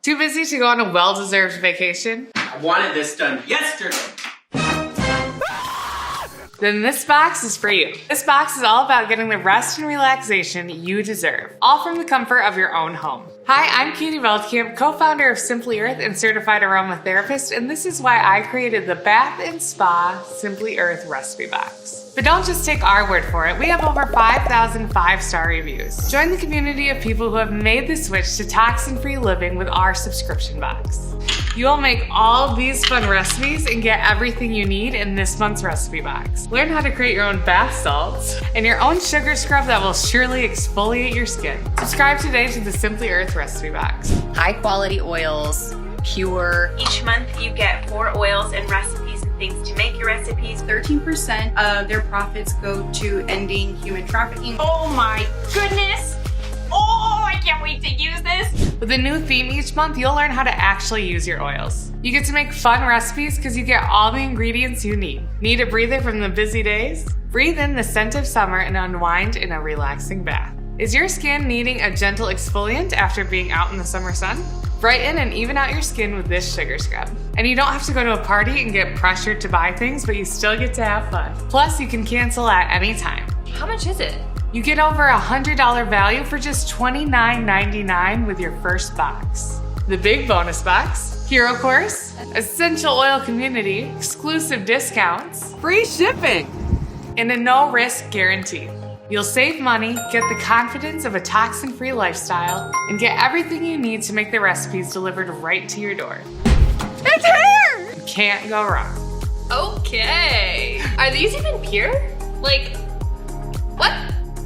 Too busy to go on a well-deserved vacation? I wanted this done yesterday. Then this box is for you. This box is all about getting the rest and relaxation you deserve, all from the comfort of your own home. Hi, I'm Katie Veldkamp, co-founder of Simply Earth and certified aromatherapist, and this is why I created the Bath and Spa Simply Earth Recipe Box. But don't just take our word for it. We have over 5,000 5-star reviews. Join the community of people who have made the switch to toxin-free living with our subscription box. You will make all these fun recipes and get everything you need in this month's recipe box. Learn how to create your own bath salts and your own sugar scrub that will surely exfoliate your skin. Subscribe today to the Simply Earth recipe box. High quality oils, pure. Each month you get 4 oils and recipes and things to make your recipes. 13% of their profits go to ending human trafficking. Oh my goodness! Oh, I can't wait to use this! With a new theme each month, you'll learn how to actually use your oils. You get to make fun recipes because you get all the ingredients you need. Need a breather from the busy days? Breathe in the scent of summer and unwind in a relaxing bath. Is your skin needing a gentle exfoliant after being out in the summer sun? Brighten and even out your skin with this sugar scrub. And you don't have to go to a party and get pressured to buy things, but you still get to have fun. Plus, you can cancel at any time. How much is it? You get over $100 value for just $29.99 with your first box. The big bonus box, Hero Course, Essential Oil Community, exclusive discounts, free shipping, and a no-risk guarantee. You'll save money, get the confidence of a toxin-free lifestyle, and get everything you need to make the recipes delivered right to your door. It's here! You can't go wrong. Okay. Are these even pure? Like, what?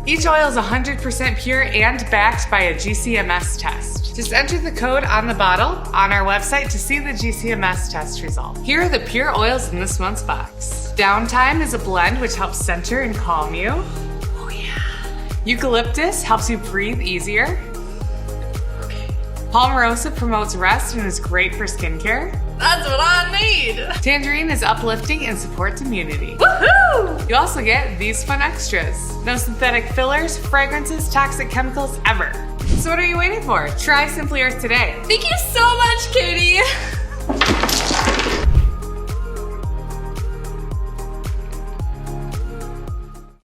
Each oil is 100% pure and backed by a GCMS test. Just enter the code on the bottle on our website to see the GCMS test result. Here are the pure oils in this month's box. Downtime is a blend which helps center and calm you. Oh yeah. Eucalyptus helps you breathe easier. Palmarosa promotes rest and is great for skincare. That's what I need. Tangerine is uplifting and supports immunity. Woohoo! You also get these fun extras. No synthetic fillers, fragrances, toxic chemicals ever. So what are you waiting for? Try Simply Earth today. Thank you so much, Katie.